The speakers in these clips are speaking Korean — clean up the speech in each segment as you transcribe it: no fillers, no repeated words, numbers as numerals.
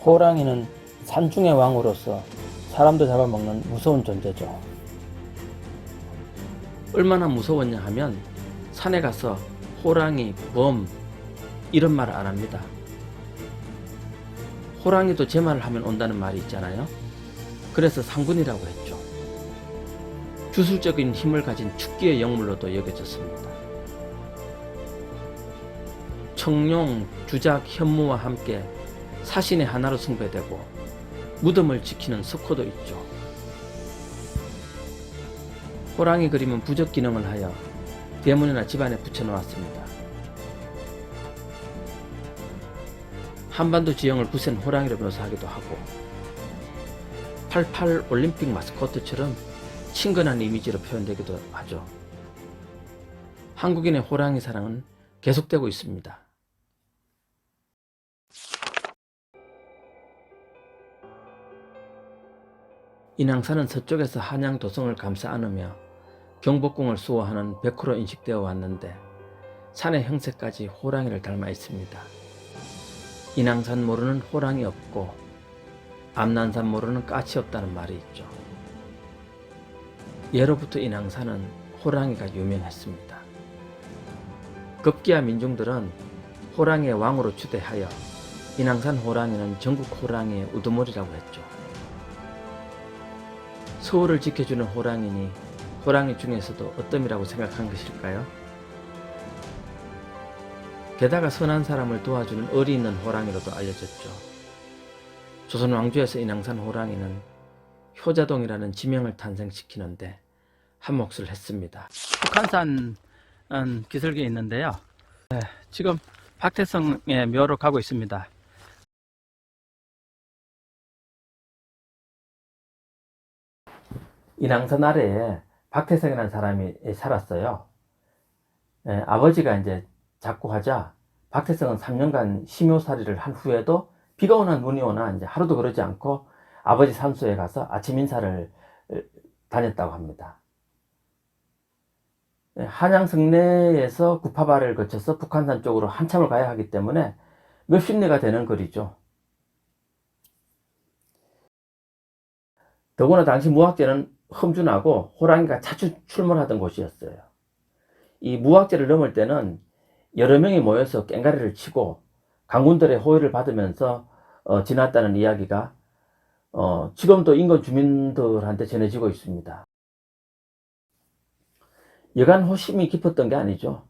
호랑이는 산중의 왕으로서 사람도 잡아먹는 무서운 존재죠. 얼마나 무서웠냐 하면 산에 가서 호랑이, 범 이런 말을 안 합니다. 호랑이도 제 말을 하면 온다는 말이 있잖아요. 그래서 상군이라고 했죠. 주술적인 힘을 가진 축기의 영물로도 여겨졌습니다. 청룡, 주작, 현무와 함께 사신의 하나로 숭배되고 무덤을 지키는 석호도 있죠. 호랑이 그림은 부적 기능을 하여 대문이나 집안에 붙여놓았습니다. 한반도 지형을 부센 호랑이로 묘사하기도 하고 88 올림픽 마스코트처럼 친근한 이미지로 표현되기도 하죠. 한국인의 호랑이 사랑은 계속되고 있습니다. 인왕산은 서쪽에서 한양 도성을 감싸 안으며 경복궁을 수호하는 벽호로 인식되어 왔는데 산의 형태까지 호랑이를 닮아 있습니다. 인왕산 모르는 호랑이 없고 암난산 모르는 까치 없다는 말이 있죠. 예로부터 인왕산은 호랑이가 유명했습니다. 급기야 민중들은 호랑이의 왕으로 추대하여 인왕산 호랑이는 전국 호랑이의 우두머리라고 했죠. 서울을 지켜주는 호랑이니 호랑이 중에서도 어떤 이라고 생각한 것일까요? 게다가 선한 사람을 도와주는 의리 있는 호랑이로도 알려졌죠. 조선 왕조에서 인왕산 호랑이는 효자동이라는 지명을 탄생시키는데 한 몫을 했습니다. 북한산 기슭에 있는데요. 지금 박태성의 묘로 가고 있습니다. 인왕산 아래에 박태성이라는 사람이 살았어요. 아버지가 이제 자꾸 하자 박태성은 3년간 심요살이를 한 후에도 비가 오나 눈이 오나 이제 하루도 그러지 않고 아버지 산소에 가서 아침 인사를 다녔다고 합니다. 한양 성내에서 구파발을 거쳐서 북한산 쪽으로 한참을 가야 하기 때문에 몇십 리가 되는 거리죠. 더구나 당시 무학제는 험준하고 호랑이가 자주 출몰하던 곳이었어요. 이 무학제를 넘을 때는 여러 명이 모여서 꽹가리를 치고 강군들의 호의를 받으면서 지났다는 이야기가 지금도 인근 주민들한테 전해지고 있습니다. 여간 호심이 깊었던 게 아니죠.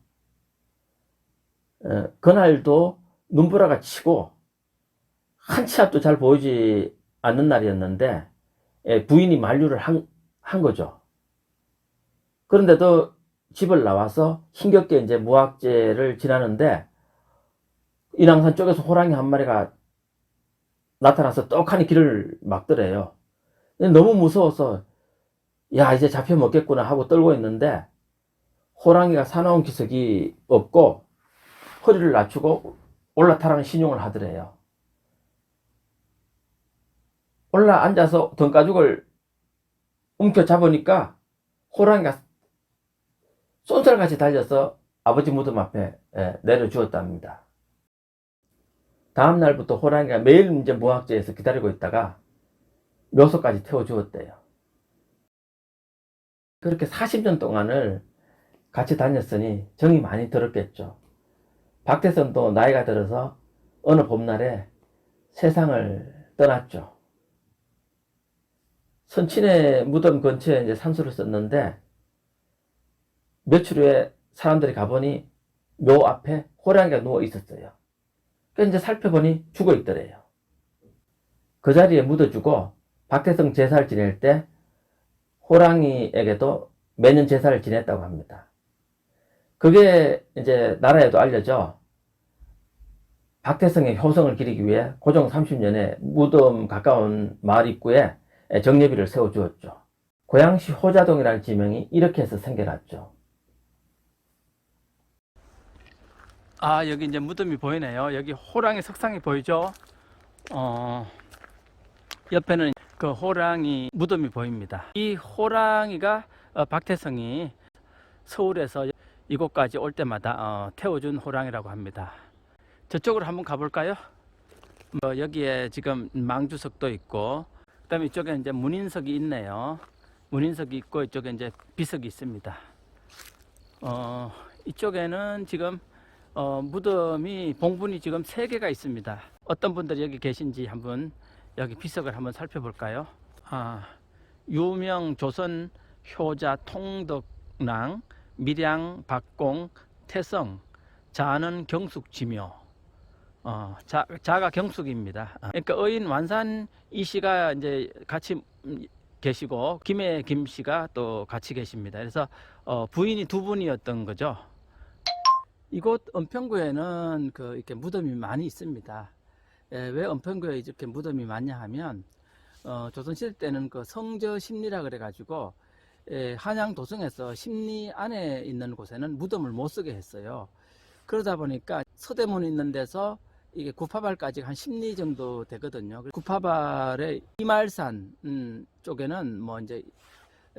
그날도 눈보라가 치고 한치 앞도 잘 보이지 않는 날이었는데 부인이 만류를 한 거죠. 그런데도 집을 나와서 힘겹게 이제 무학제를 지나는데 인왕산 쪽에서 호랑이 한 마리가 나타나서 떡하니 길을 막더래요. 너무 무서워서 야 이제 잡혀 먹겠구나 하고 떨고 있는데 호랑이가 사나운 기색이 없고 허리를 낮추고 올라타라는 신용을 하더래요. 올라 앉아서 등가죽을 움켜잡으니까 호랑이가 쏜살같이 달려서 아버지 무덤 앞에 내려주었답니다. 다음 날부터 호랑이가 매일 이제 무학제에서 기다리고 있다가 묘소까지 태워주었대요. 그렇게 40년 동안을 같이 다녔으니 정이 많이 들었겠죠. 박태선도 나이가 들어서 어느 봄날에 세상을 떠났죠. 선친의 무덤 근처에 이제 산소를 썼는데 며칠 후에 사람들이 가보니 묘 앞에 호랑이가 누워 있었어요. 그래서 이제 살펴보니 죽어 있더래요. 그 자리에 묻어주고 박태성 제사를 지낼 때 호랑이에게도 매년 제사를 지냈다고 합니다. 그게 이제 나라에도 알려져 박태성의 효성을 기리기 위해 고종 30년에 무덤 가까운 마을 입구에 정례비를 세워주었죠. 고양시 호자동이라는 지명이 이렇게 해서 생겨났죠. 여기 이제 무덤이 보이네요. 여기 호랑이 석상이 보이죠? 옆에는 그 호랑이 무덤이 보입니다. 이 호랑이가 박태성이 서울에서 이곳까지 올 때마다 태워준 호랑이라고 합니다. 저쪽으로 한번 가볼까요? 여기에 지금 망주석도 있고, 그 다음에 이쪽에 이제 문인석이 있네요. 문인석이 있고, 이쪽에 이제 비석이 있습니다. 이쪽에는 지금 무덤이 봉분이 지금 3개가 있습니다. 어떤 분들이 여기 계신지 한번 여기 비석을 한번 살펴볼까요? 유명 조선 효자 통덕랑 밀양 박공 태성 자는 경숙 지묘. 자가 경숙입니다. 그러니까 의인 완산 이 씨가 이제 같이 계시고 김해 김 씨가 또 같이 계십니다. 그래서 부인이 2분이었던 거죠. 이곳 은평구에는 이렇게 무덤이 많이 있습니다. 왜 은평구에 이렇게 무덤이 많냐 하면 조선시대 때는 그 성저 심리라 그래 가지고 한양 도성에서 심리 안에 있는 곳에는 무덤을 못 쓰게 했어요. 그러다 보니까 서대문 있는 데서 이게 구파발까지 한 10리 정도 되거든요. 구파발의 이말산 쪽에는 뭐 이제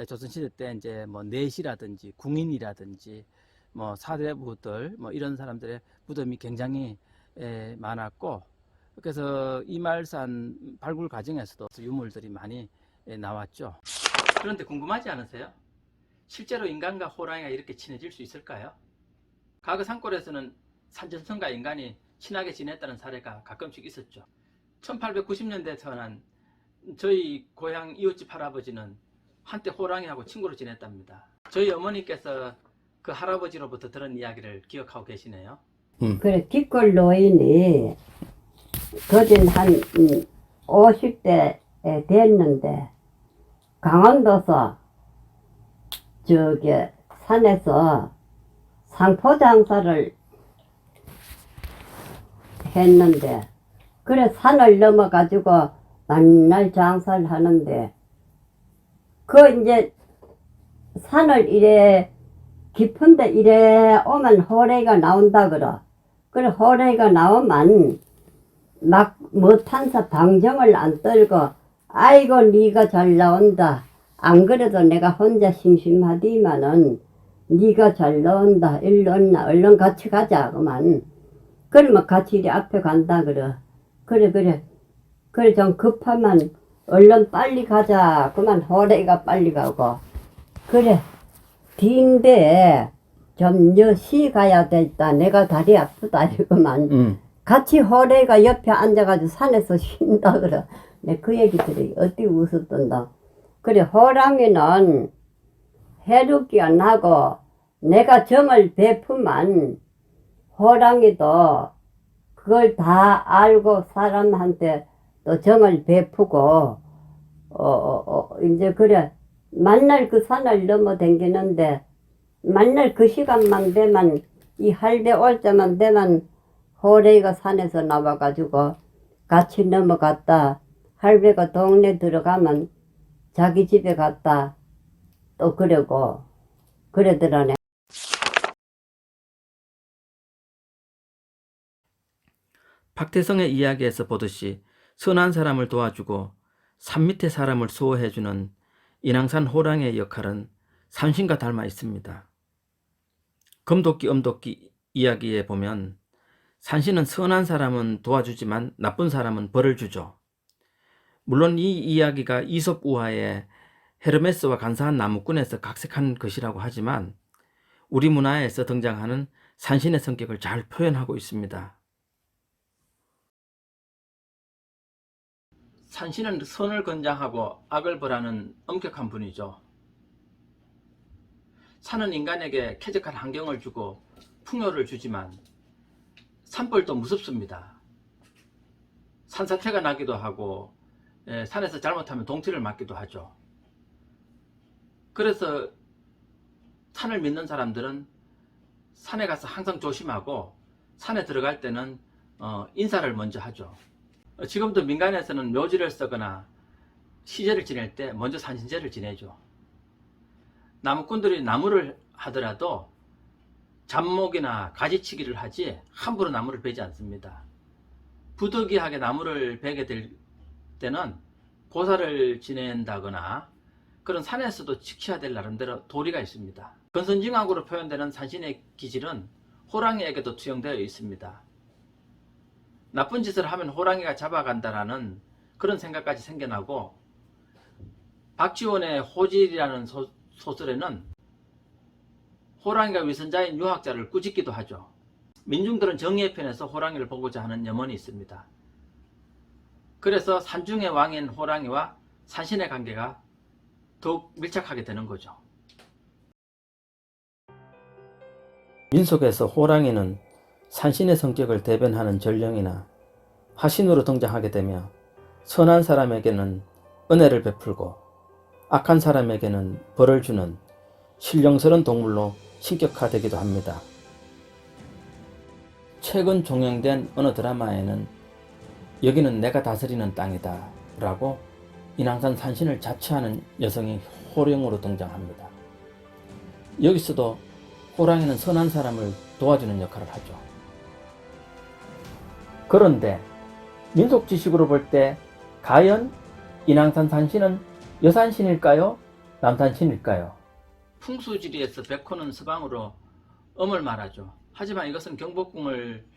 조선시대 때 이제 뭐 내시라든지 궁인이라든지 뭐 사대부들 뭐 이런 사람들의 무덤이 굉장히 많았고, 그래서 이말산 발굴 과정에서도 유물들이 많이 나왔죠. 그런데 궁금하지 않으세요? 실제로 인간과 호랑이가 이렇게 친해질 수 있을까요? 과거 산골에서는 산전선과 인간이 친하게 지냈다는 사례가 가끔씩 있었죠. 1890년대에 태어난 저희 고향 이웃집 할아버지는 한때 호랑이하고 친구로 지냈답니다. 저희 어머니께서 그 할아버지로부터 들은 이야기를 기억하고 계시네요. 그래, 뒷골 노인이 거진 한 50대 됐는데 강원도서 저기 산에서 상포 장사를 했는데, 그래 산을 넘어 가지고 맨날 장사를 하는데 그 이제 산을 이래 깊은데 이래 오면 호래가 나온다 그래 호래가 나오면 막 못한사 방정을 안 떨고 아이고 네가 잘 나온다, 안 그래도 내가 혼자 심심하디만은 네가 잘 나온다, 일로 온나 얼른 같이 가자 그만. 그러면 같이 이리 앞에 간다 그래 좀 급하면 얼른 빨리 가자 그만 호래가 빨리 가고. 그래 뒤인데 좀 여시 가야 되겠다, 내가 다리 아프다 이거만. 같이 호래가 옆에 앉아가지고 산에서 쉰다 그래. 내 그 얘기 들으니 어디 웃었던다. 그래 호랑이는 해루기 안 하고 내가 정을 베푸면 호랑이도 그걸 다 알고 사람한테 또 정을 베푸고 이제 그래 만날 그 산을 넘어 댕기는데 만날 그 시간만 되면 이 할배 올 때만 되면 호래가 산에서 나와가지고 같이 넘어갔다, 할배가 동네 들어가면 자기 집에 갔다 또 그러고 그러더라네. 박태성의 이야기에서 보듯이 선한 사람을 도와주고 산 밑의 사람을 수호해주는 인왕산 호랑이의 역할은 산신과 닮아 있습니다. 금도끼 엄도끼 이야기에 보면 산신은 선한 사람은 도와주지만 나쁜 사람은 벌을 주죠. 물론 이 이야기가 이솝 우화의 헤르메스와 간사한 나무꾼에서 각색한 것이라고 하지만 우리 문화에서 등장하는 산신의 성격을 잘 표현하고 있습니다. 산신은 선을 권장하고 악을 벌하는 엄격한 분이죠. 산은 인간에게 쾌적한 환경을 주고 풍요를 주지만 산벌도 무섭습니다. 산사태가 나기도 하고 산에서 잘못하면 동티를 맞기도 하죠. 그래서 산을 믿는 사람들은 산에 가서 항상 조심하고 산에 들어갈 때는 인사를 먼저 하죠. 지금도 민간에서는 묘지를 쓰거나 시제를 지낼 때 먼저 산신제를 지내죠. 나무꾼들이 나무를 하더라도 잡목이나 가지치기를 하지 함부로 나무를 베지 않습니다. 부득이하게 나무를 베게 될 때는 고사를 지낸다거나 그런 산에서도 지켜야 될 나름대로 도리가 있습니다. 근선징악으로 표현되는 산신의 기질은 호랑이에게도 투영되어 있습니다. 나쁜 짓을 하면 호랑이가 잡아간다라는 그런 생각까지 생겨나고, 박지원의 호질이라는 소설에는 호랑이가 위선자인 유학자를 꾸짖기도 하죠. 민중들은 정의의 편에서 호랑이를 보고자 하는 염원이 있습니다. 그래서 산중의 왕인 호랑이와 산신의 관계가 더욱 밀착하게 되는 거죠. 민속에서 호랑이는 산신의 성격을 대변하는 전령이나 화신으로 등장하게 되며 선한 사람에게는 은혜를 베풀고 악한 사람에게는 벌을 주는 신령스러운 동물로 신격화되기도 합니다. 최근 종영된 어느 드라마에는 여기는 내가 다스리는 땅이다 라고 인왕산 산신을 자처하는 여성이 호령으로 등장합니다. 여기서도 호랑이는 선한 사람을 도와주는 역할을 하죠. 그런데 민속 지식으로 볼 때 과연 인왕산 산신은 여산신일까요? 남산신일까요? 풍수지리에서 백호는 서방으로 엄을 말하죠. 하지만 이것은 경복궁을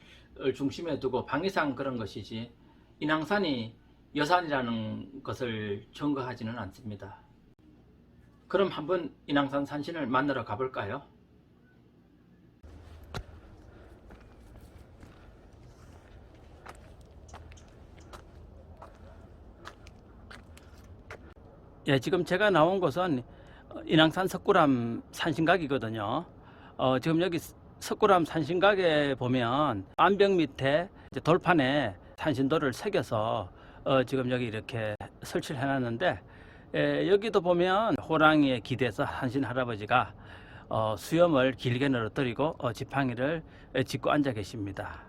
중심에 두고 방위상 그런 것이지 인왕산이 여산이라는 것을 증거하지는 않습니다. 그럼 한번 인왕산 산신을 만나러 가볼까요? 예, 지금 제가 나온 곳은 인왕산 석굴암 산신각이거든요. 지금 여기 석굴암 산신각에 보면 암벽 밑에 돌판에 산신도를 새겨서 지금 여기 이렇게 설치를 해놨는데, 여기도 보면 호랑이에 기대서 산신 할아버지가 수염을 길게 늘어뜨리고 지팡이를 짚고 앉아 계십니다.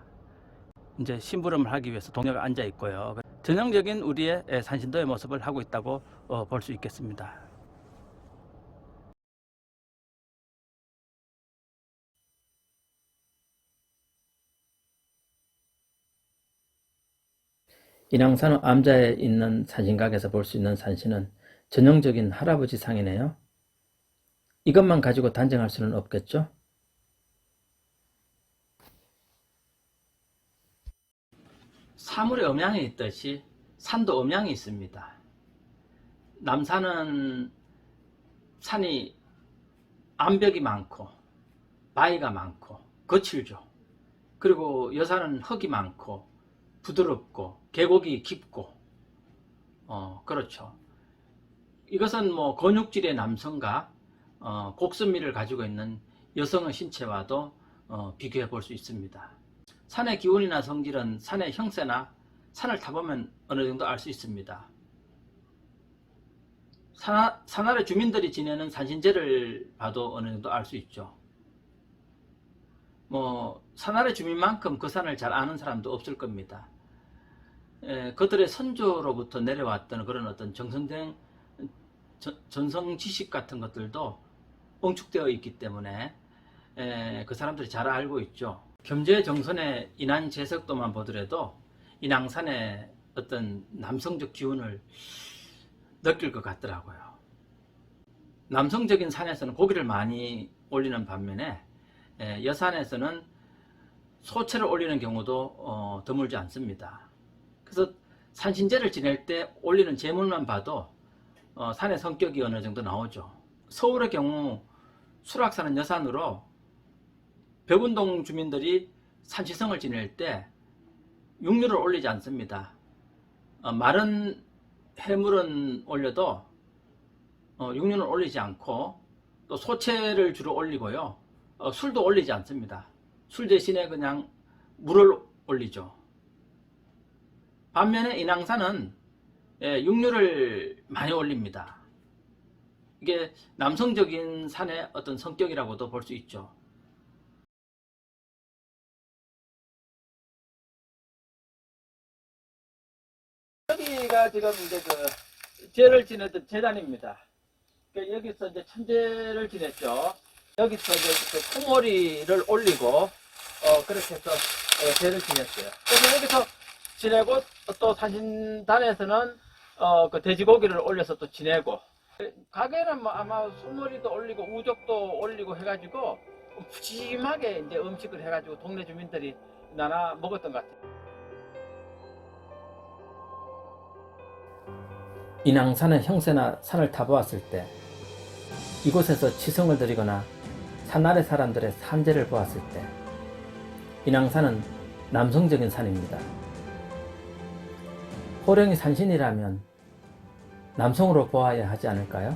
이제 심부름을 하기 위해서 동료가 앉아 있고요. 전형적인 우리의 산신도의 모습을 하고 있다고 볼 수 있겠습니다. 인왕산 암자에 있는 산신각에서 볼 수 있는 산신은 전형적인 할아버지 상이네요. 이것만 가지고 단정할 수는 없겠죠? 사물에 음양이 있듯이 산도 음양이 있습니다. 남산은 산이 암벽이 많고 바위가 많고 거칠죠. 그리고 여산은 흙이 많고 부드럽고 계곡이 깊고 그렇죠. 이것은 뭐 근육질의 남성과 곡선미를 가지고 있는 여성의 신체와도 비교해 볼 수 있습니다. 산의 기운이나 성질은 산의 형세나 산을 타보면 어느 정도 알 수 있습니다. 산 아래 주민들이 지내는 산신제를 봐도 어느 정도 알 수 있죠. 산 아래 주민만큼 그 산을 잘 아는 사람도 없을 겁니다. 그들의 선조로부터 내려왔던 그런 어떤 정성된 전성 지식 같은 것들도 응축되어 있기 때문에 그 사람들이 잘 알고 있죠. 겸재정선의 인안제석도만 보더라도 인왕산의 어떤 남성적 기운을 느낄 것 같더라고요. 남성적인 산에서는 고기를 많이 올리는 반면에 여산에서는 소체를 올리는 경우도 드물지 않습니다. 그래서 산신제를 지낼 때 올리는 제물만 봐도 산의 성격이 어느 정도 나오죠. 서울의 경우 수락산은 여산으로 벽운동 주민들이 산시성을 지낼 때 육류를 올리지 않습니다. 마른 해물은 올려도 육류는 올리지 않고 또 소체를 주로 올리고요. 술도 올리지 않습니다. 술 대신에 그냥 물을 올리죠. 반면에 인왕산은 육류를 많이 올립니다. 이게 남성적인 산의 어떤 성격이라고도 볼 수 있죠. 여기가 지금 이제 그 제를 지내던 제단입니다. 여기서 이제 천제를 지냈죠. 여기서 이제 그 소머리를 올리고 그렇게 해서 제를 지냈어요. 그래서 여기서 지내고 또 산신단에서는 그 돼지고기를 올려서 또 지내고, 가게는 뭐 아마 소머리도 올리고 우족도 올리고 해가지고 푸짐하게 이제 음식을 해가지고 동네 주민들이 나눠 먹었던 것 같아요. 인왕산의 형세나 산을 타보았을 때, 이곳에서 치성을 드리거나 산 아래 사람들의 산재를 보았을 때, 인왕산은 남성적인 산입니다. 호령이 산신이라면 남성으로 보아야 하지 않을까요?